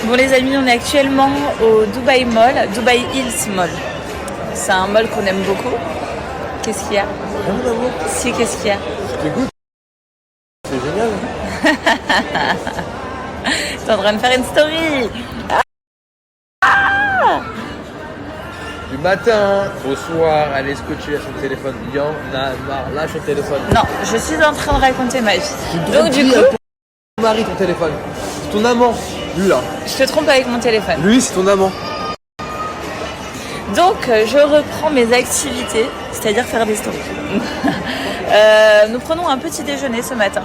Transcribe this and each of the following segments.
Bon les amis, on est actuellement au Dubai Mall, Dubai Hills Mall. C'est un mall qu'on aime beaucoup. Qu'est-ce qu'il y a? Si, qu'est-ce qu'il y a? Je t'écoute. C'est génial. T'es en train de faire une story. Du matin au soir, elle est scotchée à son téléphone. Il y en a marre, lâche ton téléphone. Non, je suis en train de raconter ma vie. Donc du coup, ton mari, ton téléphone. C'est ton amant, lui là. je te trompe avec mon téléphone. Lui, c'est ton amant. Donc je reprends mes activités, c'est-à-dire faire des stories. Nous prenons un petit déjeuner ce matin,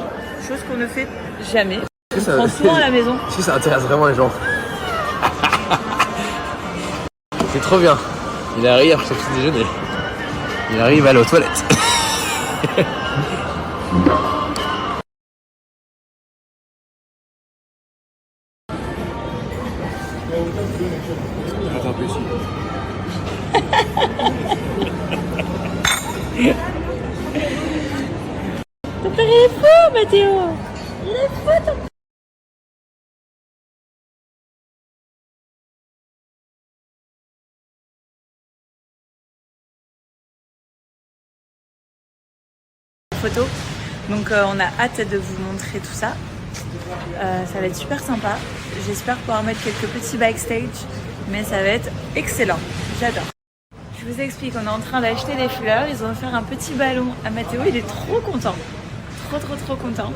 chose qu'on ne fait jamais. On prend souvent à la maison. Si ça intéresse vraiment les gens. C'est trop bien. Il arrive après son petit déjeuner. Il arrive à aller aux toilettes. Attends un peu ici. Ton père il est fou, Mathéo. Il est fou, ton photo. Donc on a hâte de vous montrer tout ça. Ça va être super sympa. J'espère pouvoir mettre quelques petits backstage, mais ça va être excellent. J'adore. Je vous explique, on est en train d'acheter des fleurs. Ils ont offert un petit ballon à Mathéo. Il est trop content. Trop content.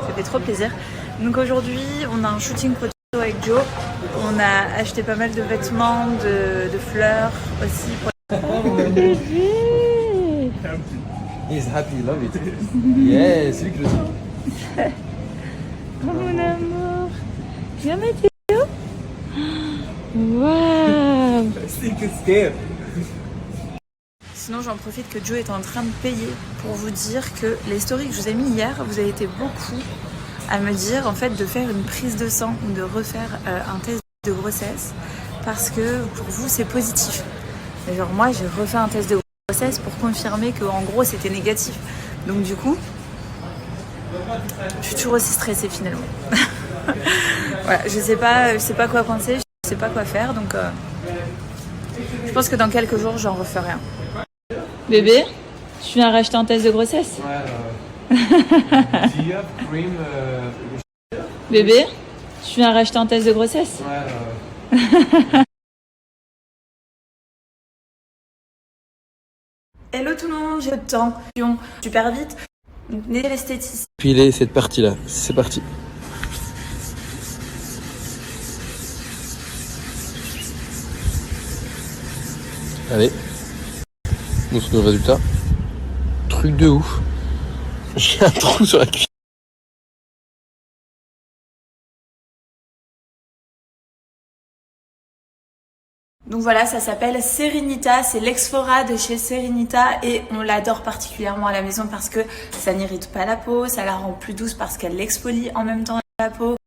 Ça fait trop plaisir. Donc aujourd'hui, on a un shooting photo avec Joe. On a acheté pas mal de vêtements, de fleurs aussi. Pour... He's happy, love it. Yes, lui que je dis. Oh mon amour. Viens Mathéo. Waouh. Sinon j'en profite que Joe est en train de payer pour vous dire que les stories que je vous ai mis hier, vous avez été beaucoup à me dire en fait de faire une prise de sang ou de refaire un test de grossesse parce que pour vous c'est positif. Et genre moi j'ai refait un test de grossesse pour confirmer que en gros c'était négatif. Donc du coup, je suis toujours aussi stressée finalement. Voilà, je sais pas quoi penser, je sais pas quoi faire, donc je pense que dans quelques jours j'en referai un. Bébé, tu viens racheter un test de grossesse? Ouais. Cream. Bébé, tu viens racheter un test de grossesse? Ouais. Hello tout le monde, j'ai le temps, super vite. Donc venez l'esthéticien. Piler cette partie-là, c'est parti. Allez. Nous sommes le résultat. Truc de ouf. J'ai un trou sur la cuisse. Donc voilà, ça s'appelle Serenita, c'est l'exfora de chez Serenita et on l'adore particulièrement à la maison parce que ça n'irrite pas la peau, ça la rend plus douce parce qu'elle l'exfolie en même temps la peau.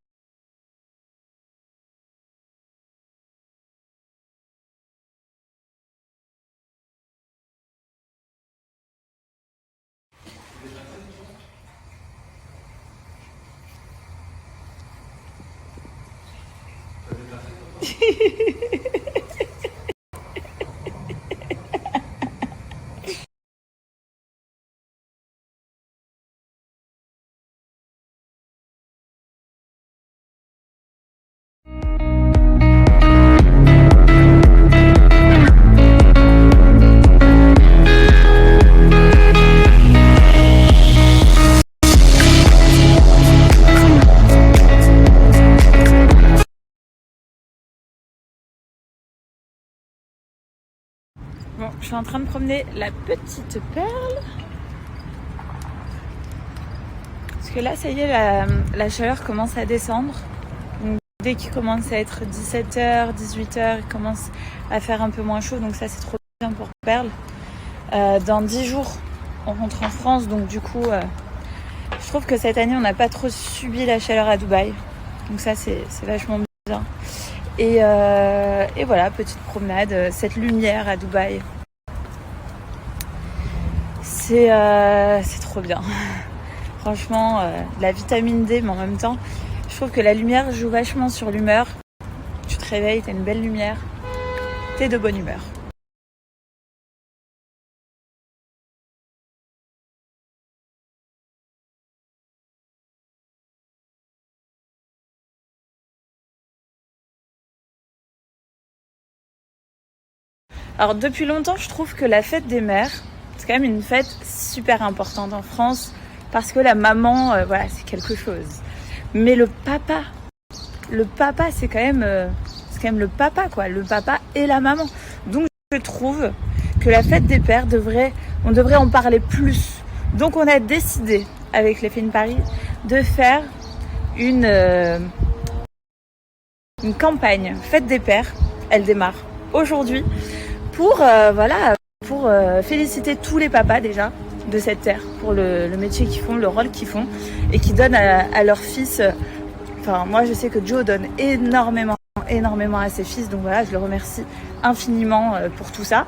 Bon, je suis en train de promener la petite perle. Parce que là, ça y est, la chaleur commence à descendre. Donc, dès qu'il commence à être 17h, 18h, il commence à faire un peu moins chaud. Donc ça, c'est trop bien pour Perle. Dans 10 jours, on rentre en France. Donc du coup, je trouve que cette année, on n'a pas trop subi la chaleur à Dubaï. Donc ça, c'est vachement bien. Et voilà, petite promenade, cette lumière à Dubaï. C'est trop bien. Franchement, de la vitamine D, mais en même temps, je trouve que la lumière joue vachement sur l'humeur. réveilles, t'as une belle lumière, t'es de bonne humeur. Alors depuis longtemps, je trouve que la fête des mères, c'est quand même une fête super importante en France parce que la maman, voilà, c'est quelque chose. Mais le papa, c'est quand même le papa, quoi. Le papa et la maman. Donc je trouve que la fête des pères on devrait en parler plus. Donc on a décidé avec les Filles Paris de faire une campagne fête des pères. Elle démarre aujourd'hui. Pour féliciter tous les papas déjà de cette terre pour le métier qu'ils font, le rôle qu'ils font et qui donnent à leurs fils. Enfin, moi je sais que Joe donne énormément à ses fils, donc voilà, je le remercie infiniment pour tout ça.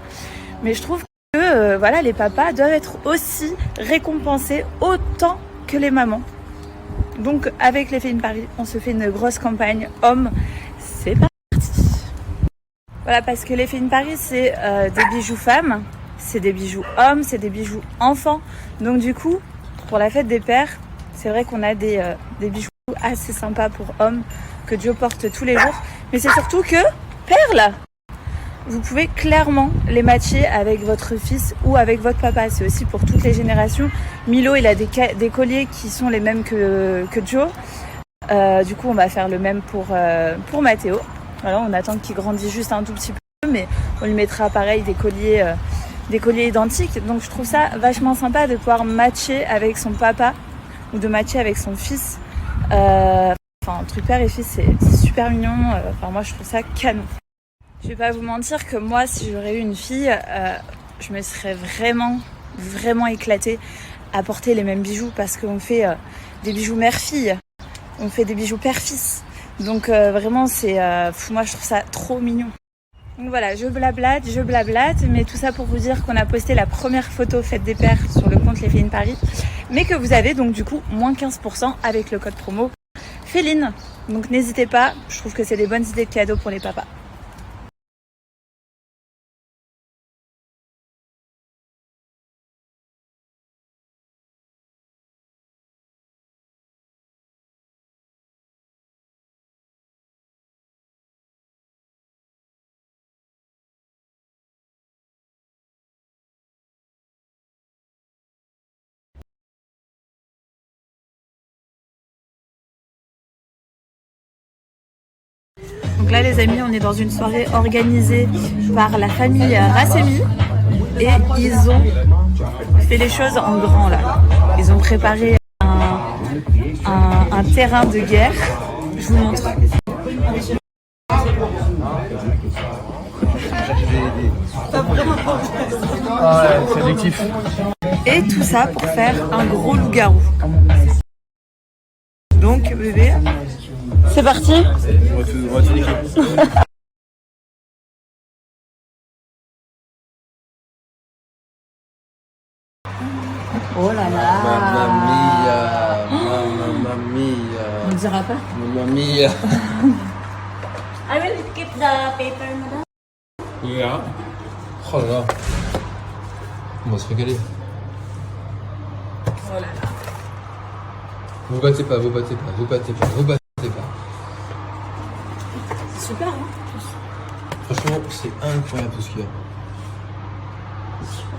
Mais je trouve que voilà, les papas doivent être aussi récompensés autant que les mamans. Donc avec les Filles Paris, on se fait une grosse campagne hommes. C'est parti. Voilà, parce que les Filles Paris, c'est des bijoux femmes, c'est des bijoux hommes, c'est des bijoux enfants. Donc du coup, pour la fête des pères, c'est vrai qu'on a des bijoux assez sympas pour hommes que Joe porte tous les jours. Mais c'est surtout que, perles, vous pouvez clairement les matcher avec votre fils ou avec votre papa. C'est aussi pour toutes les générations. Milo, il a des colliers qui sont les mêmes que Joe. Du coup, on va faire le même pour Mathéo. Voilà, on attend qu'il grandisse juste un tout petit peu, mais on lui mettra pareil des colliers identiques. Donc je trouve ça vachement sympa de pouvoir matcher avec son papa ou de matcher avec son fils. Enfin, truc père et fils, c'est super mignon. Enfin, moi, je trouve ça canon. Je vais pas vous mentir que moi, si j'aurais eu une fille, je me serais vraiment éclatée à porter les mêmes bijoux parce qu'on fait des bijoux mère-fille, on fait des bijoux père-fils. Donc vraiment, moi je trouve ça trop mignon. Donc voilà, je blablate, mais tout ça pour vous dire qu'on a posté la première photo fête des pères sur le compte Les Filles Paris, mais que vous avez donc du coup moins 15% avec le code promo Féline. Donc n'hésitez pas, je trouve que c'est des bonnes idées de cadeaux pour les papas. Donc là les amis, on est dans une soirée organisée par la famille Rassemi et ils ont fait les choses en grand là. Ils ont préparé un terrain de guerre. Je vous montre. Ah ouais, c'est addictif. Et tout ça pour faire un gros loup-garou. Donc bébé, c'est parti. On va tout niquer. Oh là là. Mamma mia. On ne dira pas. Mamma mia. I will keep the paper, madame. Yeah. Oh là là. On va se régaler. Oh là là. Vous battez pas. C'est super, hein. Franchement, c'est incroyable tout ce qu'il y a. Super.